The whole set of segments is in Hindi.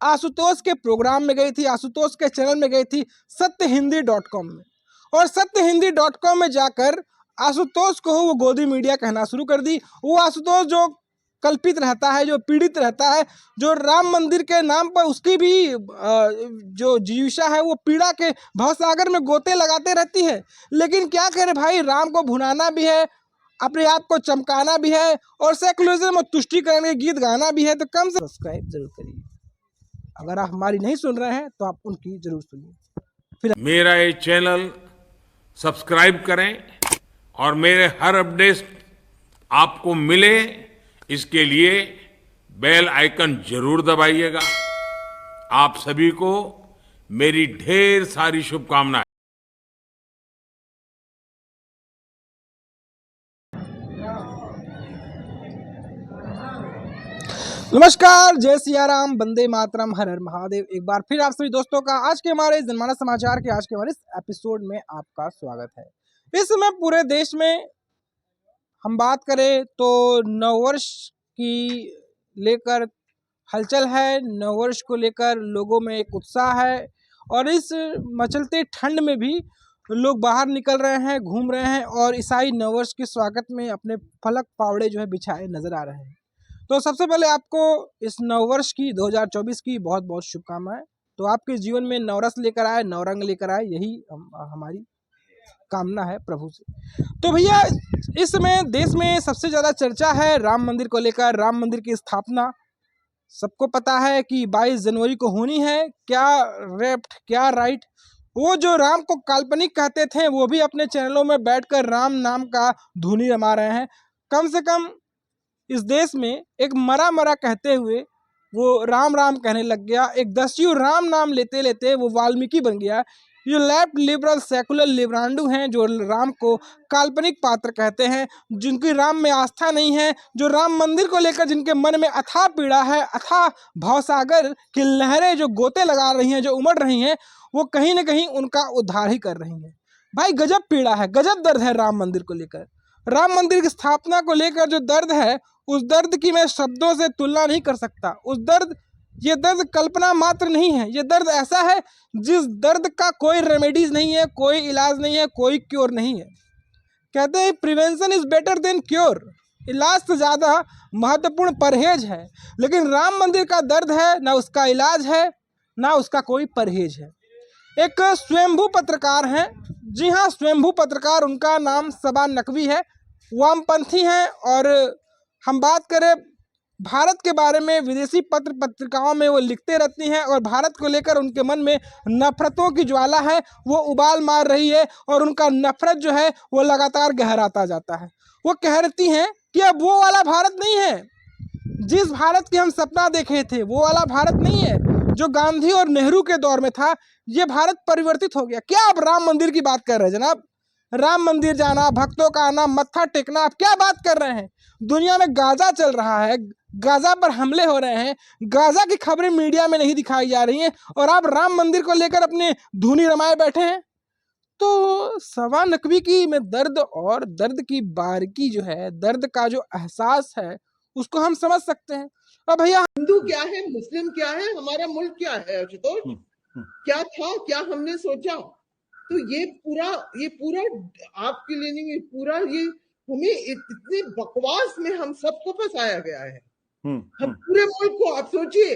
आशुतोष के प्रोग्राम में गई थी, आशुतोष के चैनल में गई थी सत्यहिंदी.com में, और सत्यहिंदी.com में जाकर आशुतोष को वो गोदी मीडिया कहना शुरू कर दी। वो आशुतोष जो कल्पित रहता है, जो पीड़ित रहता है, जो राम मंदिर के नाम पर उसकी भी जो जिज्ञासा है वो पीड़ा के भवसागर में गोते लगाते रहती है। लेकिन क्या करे भाई, राम को भुनाना भी है, अपने आप को चमकाना भी है, और सेकुलरिज्म और तुष्टिकरण के गीत गाना भी है। तो कम से सब्सक्राइब जरूर करिए। अगर आप हमारी नहीं सुन रहे हैं तो आप उनकी जरूर सुनिए। मेरा ये चैनल सब्सक्राइब करें और मेरे हर अपडेट आपको मिले, इसके लिए बेल आइकन जरूर दबाइएगा। आप सभी को मेरी ढेर सारी शुभकामनाएं। नमस्कार, जय सिया राम, वंदे मातरम, हर हर महादेव। एक बार फिर आप सभी दोस्तों का आज के हमारे जनमानस समाचार के आज के हमारे इस एपिसोड में आपका स्वागत है। इस समय पूरे देश में हम बात करें तो नववर्ष की लेकर हलचल है, नववर्ष को लेकर लोगों में एक उत्साह है, और इस मचलते ठंड में भी लोग बाहर निकल रहे हैं, घूम रहे हैं, और ईसाई नववर्ष के स्वागत में अपने फलक पावड़े जो है बिछाए नजर आ रहे हैं। तो सबसे पहले आपको इस नववर्ष की 2024 की बहुत बहुत शुभकामनाएं। तो आपके जीवन में नवरस लेकर आए, नवरंग लेकर आए, यही हमारी कामना है प्रभु से। तो भैया, इस समय देश में सबसे ज़्यादा चर्चा है राम मंदिर को लेकर। राम मंदिर की स्थापना सबको पता है कि 22 जनवरी को होनी है। क्या लेफ्ट क्या राइट, वो जो राम को काल्पनिक कहते थे वो भी अपने चैनलों में बैठकर राम नाम का धुनी रमा रहे हैं। कम से कम इस देश में एक मरा मरा कहते हुए वो राम राम कहने लग गया। एक दस्यु राम नाम लेते लेते वो वाल्मीकि बन गया। ये लेफ्ट लिबरल सेकुलर लिबरांडू हैं जो राम को काल्पनिक पात्र कहते हैं, जिनकी राम में आस्था नहीं है, जो राम मंदिर को लेकर जिनके मन में अथाह पीड़ा है, अथाह भवसागर की लहरें जो गोते लगा रही हैं, जो उमड़ रही हैं, वो कहीं ना कहीं उनका उद्धार ही कर रही हैं। भाई गजब पीड़ा है, गजब दर्द है राम मंदिर को लेकर। राम मंदिर की स्थापना को लेकर जो दर्द है, उस दर्द की मैं शब्दों से तुलना नहीं कर सकता। ये दर्द कल्पना मात्र नहीं है, ये दर्द ऐसा है जिस दर्द का कोई रेमेडीज नहीं है, कोई इलाज नहीं है, कोई क्योर नहीं है। कहते हैं prevention is better than cure, इलाज से ज़्यादा महत्वपूर्ण परहेज है। लेकिन राम मंदिर का दर्द है, ना उसका इलाज है, ना उसका कोई परहेज है। एक स्वयंभू पत्रकार हैं, जी हाँ स्वयंभू पत्रकार, उनका नाम सबा नकवी है, वामपंथी हैं, और हम बात करें भारत के बारे में विदेशी पत्र पत्रिकाओं में वो लिखते रहती हैं, और भारत को लेकर उनके मन में नफरतों की ज्वाला है, वो उबाल मार रही है, और उनका नफरत जो है वो लगातार गहराता जाता है। वो कहती हैं कि अब वो वाला भारत नहीं है, जिस भारत की हम सपना देखे थे वो वाला भारत नहीं है जो गांधी और नेहरू के दौर में था। ये भारत परिवर्तित हो गया। क्या आप राम मंदिर की बात कर रहे हैं जनाब? राम मंदिर जाना, भक्तों का आना, मत्था टेकना, आप क्या बात कर रहे हैं? दुनिया में गाजा चल रहा है, गाजा पर हमले हो रहे हैं, गाजा की खबरें मीडिया में नहीं दिखाई जा रही हैं, और आप राम मंदिर को लेकर अपने धुनी रमाए बैठे हैं। तो सबा नकवी की में दर्द और दर्द की बारीकी जो है, दर्द का जो एहसास है, उसको हम समझ सकते हैं। और भैया, हिंदू क्या है, मुस्लिम क्या है, हमारा मुल्क क्या है आशुतोष? क्या था, क्या हमने सोचा? तो ये पूरा आपके लिए नहीं, पूरा ये हमें इतने बकवास में हम सबको फंसाया गया है। हम पूरे मुल्क को, आप सोचिए,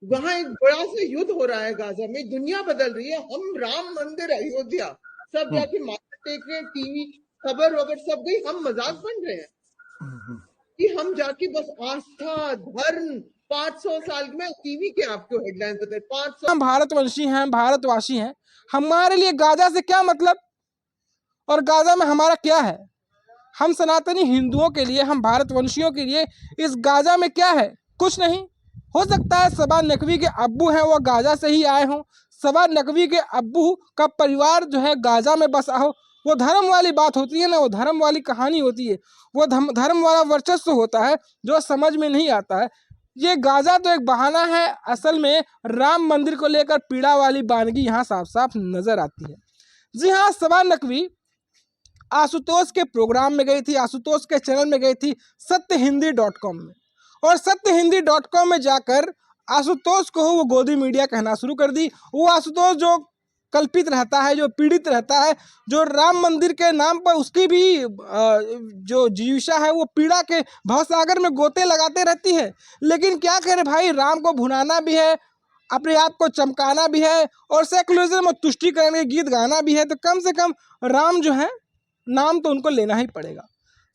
वहां एक बड़ा सा युद्ध हो रहा है गाजा में, दुनिया बदल रही है, हम राम मंदिर, अयोध्या सब जाके माथा टेक रहे हैं, टीवी खबर वगैरह सब गई, हम मजाक बन रहे हैं कि हम जाके बस आस्था धर्म 500 साल में टीवी के आपको हेडलाइन बताए 500। हम भारतवंशी हैं, भारतवासी हैं, हमारे लिए गाजा से क्या मतलब, और गाजा में हमारा क्या है? हम सनातनी हिंदुओं के लिए, हम भारतवंशियों के लिए इस गाजा में क्या है? कुछ नहीं। हो सकता है सबा नकवी के अब्बू हैं वो गाजा से ही आए हों, सबा नकवी के अब्बू का परिवार जो है गाजा में बसा हो। वो धर्म वाली बात होती है ना, वो धर्म वाली कहानी होती है, वो धर्म वाला वर्चस्व होता है जो समझ में नहीं आता है। ये गाजा तो एक बहाना है, असल में राम मंदिर को लेकर पीड़ा वाली बानगी यहाँ साफ साफ नजर आती है। जी हाँ, सबा नकवी आशुतोष के प्रोग्राम में गई थी, आशुतोष के चैनल में गई थी सत्यहिंदी.com में, और सत्यहिंदी.com में जाकर आशुतोष को वो गोदी मीडिया कहना शुरू कर दी। वो आशुतोष जो कल्पित रहता है, जो पीड़ित रहता है, जो राम मंदिर के नाम पर उसकी भी जो जीविका है वो पीड़ा के भवसागर में गोते लगाते रहती है। लेकिन क्या करे भाई, राम को भुनाना भी है, अपने आप को चमकाना भी है और सेकुलरिज्म और तुष्टीकरण के गीत गाना भी है, तो कम से कम राम जो है नाम तो उनको लेना ही पड़ेगा।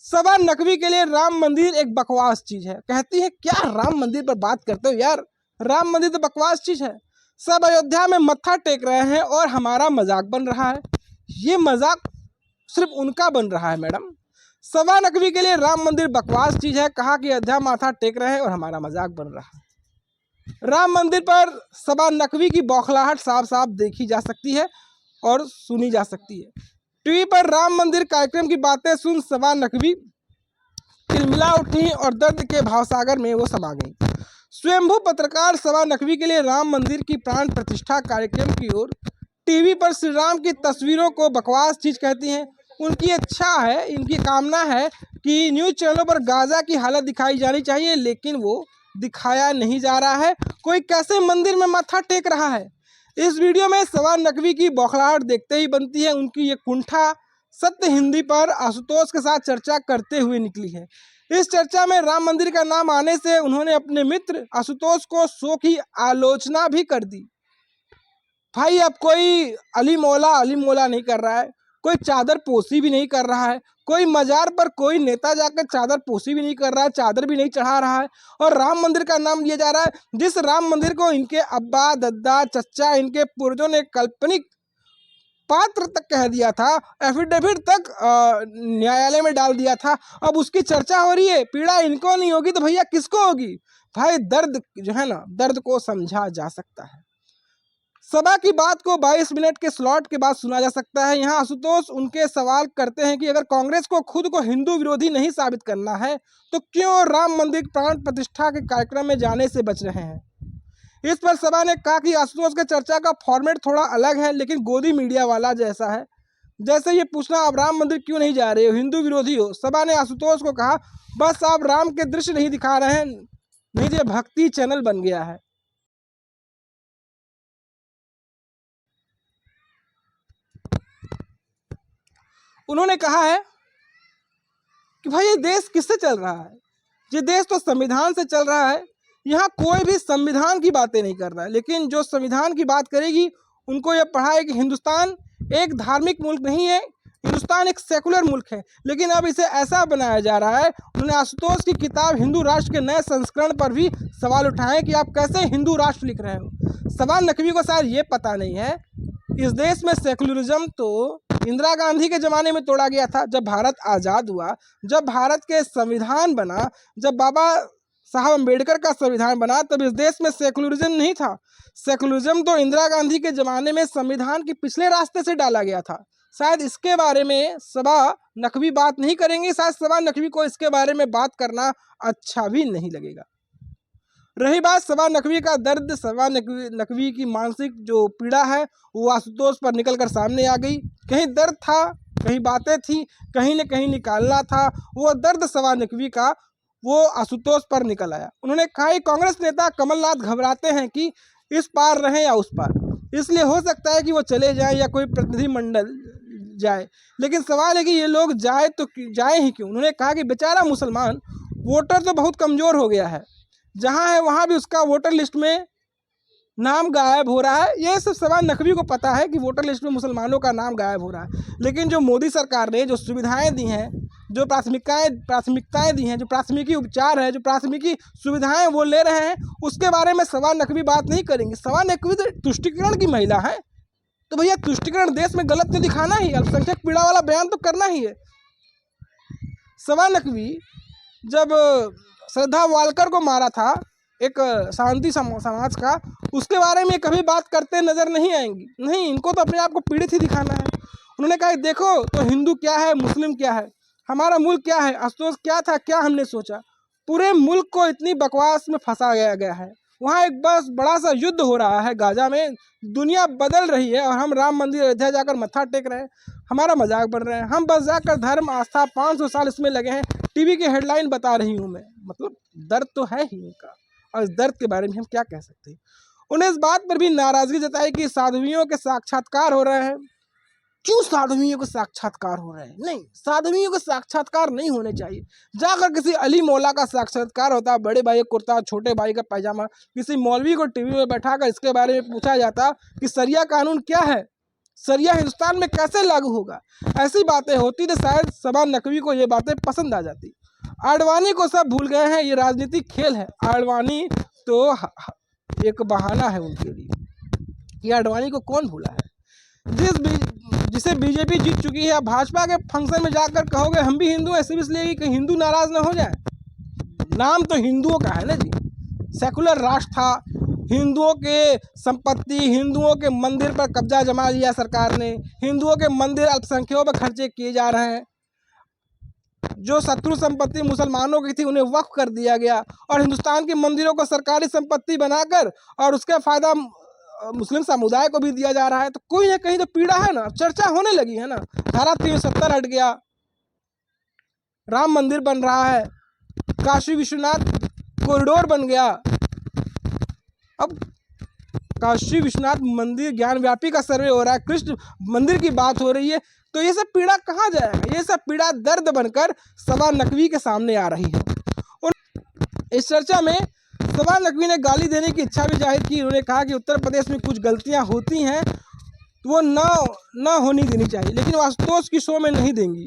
सबा नकवी के लिए राम मंदिर एक बकवास चीज है। कहती है क्या राम मंदिर पर बात करते हो यार, राम मंदिर तो बकवास चीज है। सब अयोध्या में मत्था टेक रहे हैं और हमारा मजाक बन रहा है। ये मजाक सिर्फ उनका बन रहा है मैडम। सबा नकवी के लिए राम मंदिर बकवास चीज है। कहा कि अयोध्या माथा टेक रहे हैं और हमारा मजाक बन रहा है। राम मंदिर पर सबा नकवी की बौखलाहट साफ साफ देखी जा सकती है और सुनी जा सकती है। टीवी पर राम मंदिर कार्यक्रम की बातें सुन सबा नकवी तिलमिला उठी और दर्द के भावसागर में वो समा गई। स्वयंभू पत्रकार सबा नकवी के लिए राम मंदिर की प्राण प्रतिष्ठा कार्यक्रम की ओर टीवी पर श्री राम की तस्वीरों को बकवास चीज कहती हैं। उनकी इच्छा है, इनकी कामना है कि न्यूज चैनलों पर गाजा की हालत दिखाई जानी चाहिए, लेकिन वो दिखाया नहीं जा रहा है। कोई कैसे मंदिर में माथा टेक रहा है। इस वीडियो में सबा नकवी की बौखलाहट देखते ही बनती है। उनकी ये कुंठा सत्य हिंदी पर आशुतोष के साथ चर्चा करते हुए निकली है। इस चर्चा में राम मंदिर का नाम आने से उन्होंने अपने मित्र आशुतोष को शो की आलोचना भी कर दी। भाई अब कोई अली मौला नहीं कर रहा है, कोई चादर पोसी भी नहीं कर रहा है, कोई मजार पर कोई नेता जाकर चादर पोसी भी नहीं कर रहा है, चादर भी नहीं चढ़ा रहा है, और राम मंदिर का नाम लिया जा रहा है। जिस राम मंदिर को इनके अब्बा, दद्दा, चच्चा, इनके पूर्वजों ने काल्पनिक पात्र तक कह दिया था, एफिडेविट तक न्यायालय में डाल दिया था, अब उसकी चर्चा हो रही है। पीड़ा इनको नहीं होगी तो भैया किसको होगी। भाई दर्द जो है ना, दर्द को समझा जा सकता है। सबा की बात को 22 मिनट के स्लॉट के बाद सुना जा सकता है। यहाँ आशुतोष उनके सवाल करते हैं कि अगर कांग्रेस को खुद को हिंदू विरोधी नहीं साबित करना है तो क्यों राम मंदिर प्राण प्रतिष्ठा के कार्यक्रम में जाने से बच रहे हैं। इस पर सबा ने कहा कि आशुतोष के चर्चा का फॉर्मेट थोड़ा अलग है, लेकिन गोदी मीडिया वाला जैसा है। जैसे ये पूछना आप राम मंदिर क्यों नहीं जा रहे हो, हिंदू विरोधी हो। सबा ने आशुतोष को कहा बस आप राम के दृश्य नहीं दिखा रहे हैं, नहीं ये भक्ति चैनल बन गया है। उन्होंने कहा है कि भाई ये देश किससे चल रहा है, ये देश तो संविधान से चल रहा है। यहाँ कोई भी संविधान की बातें नहीं कर रहा है, लेकिन जो संविधान की बात करेगी उनको यह पढ़ा है कि हिंदुस्तान एक धार्मिक मुल्क नहीं है, हिंदुस्तान एक सेकुलर मुल्क है। लेकिन अब इसे ऐसा बनाया जा रहा है। उन्होंने आशुतोष की किताब हिंदू राष्ट्र के नए संस्करण पर भी सवाल उठाए कि आप कैसे हिंदू राष्ट्र लिख रहे हो। सबा नकवी को शायद ये पता नहीं है, इस देश में सेकुलरिज्म तो इंदिरा गांधी के ज़माने में तोड़ा गया था। जब भारत आज़ाद हुआ, जब भारत के संविधान बना, जब बाबा साहब अम्बेडकर का संविधान बना, तब इस देश में सेकुलरिज्म नहीं था। सेकुलरिज्म तो इंदिरा गांधी के ज़माने में संविधान के पिछले रास्ते से डाला गया था। शायद इसके बारे में सबा नकवी बात नहीं करेंगे, शायद सबा नकवी को इसके बारे में बात करना अच्छा भी नहीं लगेगा। रही बात सबा नकवी का दर्द, सबा नकवी की मानसिक जो पीड़ा है वो आशुतोष पर निकल कर सामने आ गई। कहीं दर्द था, कहीं बातें थी, कहीं न कहीं निकालना था। वो दर्द सबा नकवी का वो आशुतोष पर निकल आया। उन्होंने कहा कि कांग्रेस नेता कमलनाथ घबराते हैं कि इस पार रहें या उस पार, इसलिए हो सकता है कि वो चले जाएं या कोई प्रतिनिधिमंडल जाए, लेकिन सवाल है कि ये लोग जाए तो जाए ही क्यों। उन्होंने कहा कि बेचारा मुसलमान वोटर तो बहुत कमज़ोर हो गया है, जहाँ है वहाँ भी उसका वोटर लिस्ट में नाम गायब हो रहा है। ये सब सबा नकवी को पता है कि वोटर लिस्ट में मुसलमानों का नाम गायब हो रहा है। लेकिन जो मोदी सरकार ने जो सुविधाएं दी हैं, जो प्राथमिकताएं दी हैं, जो प्राथमिकी उपचार है, जो प्राथमिकी सुविधाएं वो ले रहे हैं, उसके बारे में सबा नकवी बात नहीं करेंगे। सबा नकवी तो तुष्टिकरण की महिला है, तो भैया तुष्टिकरण देश में गलत तो दिखाना ही, अल्पसंख्यक पीड़ा वाला बयान तो करना ही है। सबा नकवी जब श्रद्धा वालकर को मारा था एक शांति समाज का, उसके बारे में कभी बात करते नजर नहीं आएंगी। नहीं, इनको तो अपने आप को पीड़ित ही दिखाना है। उन्होंने कहा देखो तो हिंदू क्या है, मुस्लिम क्या है, हमारा मुल्क क्या है, आशुतोष क्या था, क्या हमने सोचा। पूरे मुल्क को इतनी बकवास में फंसाया गया है। वहाँ एक बस बड़ा सा युद्ध हो रहा है गाजा में, दुनिया बदल रही है और हम राम मंदिर अयोध्या जाकर मत्था टेक रहे हैं, हमारा मजाक बन रहे हैं। हम बस जाकर धर्म आस्था 500 साल इसमें लगे हैं, टीवी की हेडलाइन बता रही हूँ मैं। मतलब दर्द तो है ही उनका, और इस दर्द के बारे में हम क्या कह सकते हैं। उन्हें इस बात पर भी नाराजगी जताई कि साध्वियों के साक्षात्कार हो रहे हैं। क्यों साध्वियों के साक्षात्कार हो रहे हैं? नहीं, साध्वियों के साक्षात्कार नहीं होने चाहिए। जाकर किसी अली मौला का साक्षात्कार होता, बड़े भाई का कुर्ता, छोटे भाई का पैजामा, किसी मौलवी को टीवी में बैठाकर इसके बारे में पूछा जाता कि सरिया कानून क्या है, सरिया हिंदुस्तान में कैसे लागू होगा। ऐसी बातें होती तो शायद सबा नकवी को ये बातें पसंद आ जाती। आडवाणी को सब भूल गए हैं, ये राजनीतिक खेल है। आडवाणी तो एक बहाना है उनके लिए कि आडवाणी को कौन भूला है। जिसे बीजेपी जीत चुकी है, आप भाजपा के फंक्शन में जाकर कहोगे हम भी हिंदू हैं, सिर्फ इसलिए कि हिंदू नाराज ना हो जाए। नाम तो हिंदुओं का है ना जी, सेकुलर राष्ट्र था, हिंदुओं के संपत्ति, हिंदुओं के मंदिर पर कब्जा जमा लिया सरकार ने, हिंदुओं के मंदिर अल्पसंख्यकों पर खर्चे किए जा रहे हैं। जो शत्रु संपत्ति मुसलमानों की थी उन्हें वक्फ कर दिया गया और हिंदुस्तान के मंदिरों को सरकारी संपत्ति बनाकर और उसका फायदा मुस्लिम समुदाय को भी दिया जा रहा है। तो कोई ना कहीं तो पीड़ा है ना, चर्चा होने लगी है ना। धारा 370 हट गया, राम मंदिर बन रहा है, काशी विश्वनाथ कॉरिडोर बन गया, अब काशी विश्वनाथ मंदिर ज्ञानव्यापी का सर्वे हो रहा है, कृष्ण मंदिर की बात हो रही है। तो ये सब पीड़ा कहाँ जाएगा? ये सब पीड़ा दर्द बनकर सबा नकवी के सामने आ रही है। इस चर्चा में सबा नकवी ने गाली देने की इच्छा भी जाहिर की। उन्होंने कहा कि उत्तर प्रदेश में कुछ गलतियां होती हैं तो वो न होनी देनी चाहिए, लेकिन वो आशुतोष की शो में नहीं देंगी।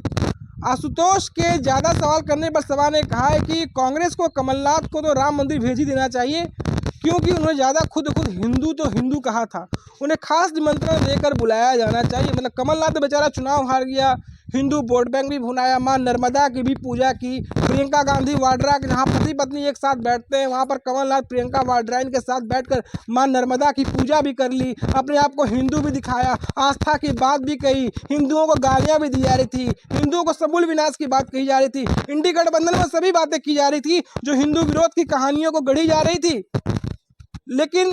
आशुतोष के ज़्यादा सवाल करने पर सबा ने कहा है कि कांग्रेस को कमलनाथ को तो राम मंदिर भेज ही देना चाहिए, क्योंकि उन्होंने ज़्यादा खुद हिंदू तो हिंदू कहा था, उन्हें खास निमंत्रण देकर बुलाया जाना चाहिए। मतलब कमलनाथ तो बेचारा चुनाव हार गया, हिंदू वोट बैंक भी भुनाया, माँ नर्मदा की भी पूजा की, प्रियंका गांधी वाड्रा जहाँ पति पत्नी एक साथ बैठते हैं वहाँ पर कमलनाथ प्रियंका वाड्रा के साथ बैठकर माँ नर्मदा की पूजा भी कर ली, अपने आप को हिंदू भी दिखाया, आस्था की बात भी कही, हिंदुओं को गालियाँ भी दी जा रही थी, हिंदुओं को समूल विनाश की बात कही जा रही थी, इंडी गठबंधन में सभी बातें की जा रही थी जो हिंदू विरोध की कहानियों को गढ़ी जा रही थी। लेकिन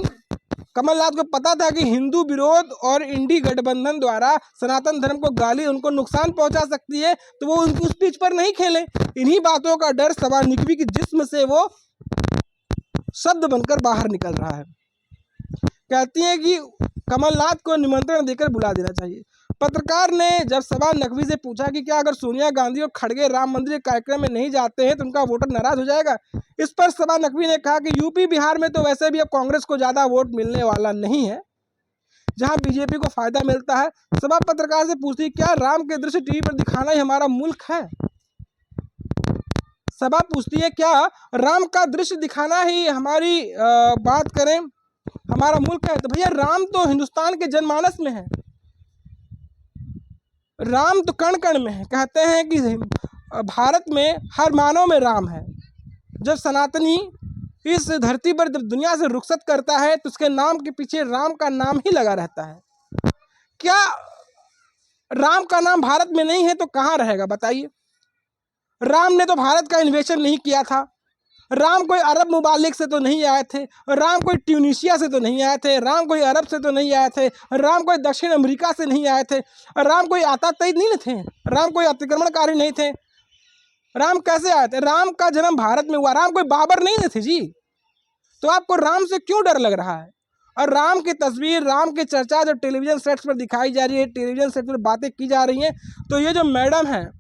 कमलनाथ को पता था कि हिंदू विरोध और इंडी गठबंधन द्वारा सनातन धर्म को गाली उनको नुकसान पहुंचा सकती है, तो वो उस पिच पर नहीं खेले। इन्हीं बातों का डर सबा नकवी की जिस्म से वो शब्द बनकर बाहर निकल रहा है। कहती है कि कमलनाथ को निमंत्रण देकर बुला देना चाहिए। पत्रकार ने जब सबा नकवी से पूछा कि क्या अगर सोनिया गांधी और खड़गे राम मंदिर कार्यक्रम में नहीं जाते हैं तो उनका वोटर नाराज हो जाएगा, इस पर सबा नकवी ने कहा कि यूपी बिहार में तो वैसे भी अब कांग्रेस को ज़्यादा वोट मिलने वाला नहीं है, जहां बीजेपी को फायदा मिलता है। सबा पत्रकार से पूछती क्या राम के दृश्य टीवी पर दिखाना ही हमारा मुल्क है? सबा पूछती है क्या राम का दृश्य दिखाना ही हमारी बात करें हमारा मुल्क है? तो भैया राम तो हिंदुस्तान के जनमानस में है, राम तो कण कण में है। कहते हैं कि भारत में हर मानव में राम है। जब सनातनी इस धरती पर जब दुनिया से रुखसत करता है तो उसके नाम के पीछे राम का नाम ही लगा रहता है। क्या राम का नाम भारत में नहीं है तो कहाँ रहेगा बताइए? राम ने तो भारत का इन्वेशन नहीं किया था, राम कोई अरब मुबालिक से तो नहीं आए थे, राम कोई ट्यूनीशिया से तो नहीं आए थे, राम कोई अरब से तो नहीं आए थे, राम कोई दक्षिण अमेरिका से नहीं आए थे, राम कोई आतंकवादी नहीं थे, राम कोई अतिक्रमणकारी नहीं थे। राम कैसे आए थे? राम का जन्म भारत में हुआ, राम कोई बाबर नहीं थे जी। तो आपको राम से क्यों डर लग रहा है? और राम की तस्वीर, राम की चर्चा जो टेलीविजन सेट्स पर दिखाई जा रही है, टेलीविजन सेट पर बातें की जा रही हैं, तो ये जो मैडम है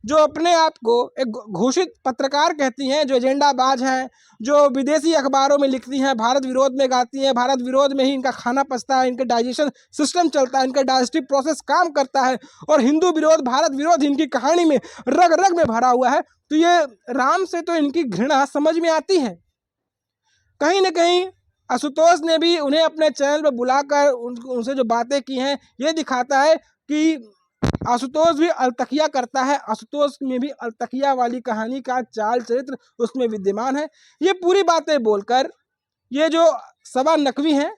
जो अपने आप को एक घोषित पत्रकार कहती हैं, जो एजेंडाबाज हैं, जो विदेशी अखबारों में लिखती हैं, भारत विरोध में गाती हैं, भारत विरोध में ही इनका खाना पचता है, इनका डाइजेशन सिस्टम चलता है, इनका डाइजेस्टिव प्रोसेस काम करता है, और हिंदू विरोध, भारत विरोध इनकी कहानी में रग रग में भरा हुआ है। तो ये राम से तो इनकी घृणा समझ में आती है। कहीं ना कहीं आशुतोष ने भी उन्हें अपने चैनल पर बुलाकर उनसे जो बातें की हैं, ये दिखाता है कि आशुतोष भी अलतकिया करता है। आशुतोष में भी अलतकिया वाली कहानी का चाल चरित्र उसमें विद्यमान है। ये पूरी बातें बोलकर ये जो सबा नकवी हैं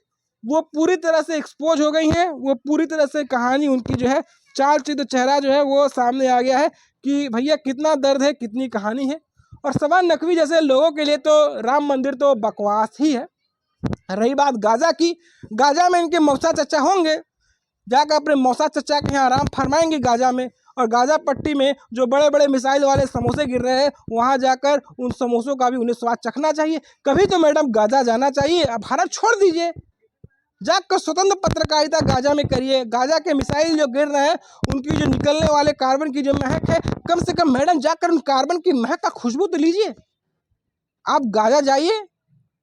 वो पूरी तरह से एक्सपोज हो गई हैं, वो पूरी तरह से कहानी उनकी जो है चाल चरित्र चेहरा जो है वो सामने आ गया है कि भैया कितना दर्द है, कितनी कहानी है। और सबा नकवी जैसे लोगों के लिए तो राम मंदिर तो बकवास ही है। रही बात गाजा की, गाजा में इनके मौसा चचा होंगे, जाकर अपने मौसा चचा के यहाँ आराम फरमाएंगे गाजा में, और गाजा पट्टी में जो बड़े बड़े मिसाइल वाले समोसे गिर रहे हैं वहाँ जाकर उन समोसों का भी उन्हें स्वाद चखना चाहिए। कभी तो मैडम गाजा जाना चाहिए। अब भारत छोड़ दीजिए, जाकर स्वतंत्र पत्रकारिता गाजा में करिए। गाजा के मिसाइल जो गिर रहे हैं उनकी जो निकलने वाले कार्बन की जो महक है, कम से कम मैडम जाकर उन कार्बन की महक का खुशबू तो लीजिए। आप गाजा जाइए,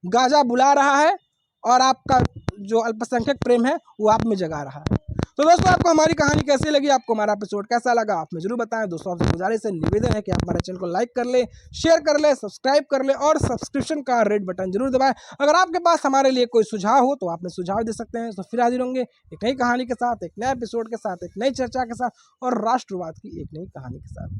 गाजा बुला रहा है और आपका जो अल्पसंख्यक प्रेम है वो आप में जगा रहा है। तो दोस्तों, आपको हमारी कहानी कैसी लगी, आपको हमारा एपिसोड कैसा लगा, आप में जरूर बताएं। दोस्तों, आपसे गुजारिश है, निवेदन है कि आप हमारे चैनल को लाइक कर ले, शेयर कर ले, सब्सक्राइब कर ले और सब्सक्रिप्शन का रेड बटन जरूर दबाएं। अगर आपके पास हमारे लिए कोई सुझाव हो तो आप में सुझाव दे सकते हैं। तो फिर हाजिर होंगे एक नई कहानी के साथ, एक नए एपिसोड के साथ, एक नई चर्चा के साथ और राष्ट्रवाद की एक नई कहानी के साथ।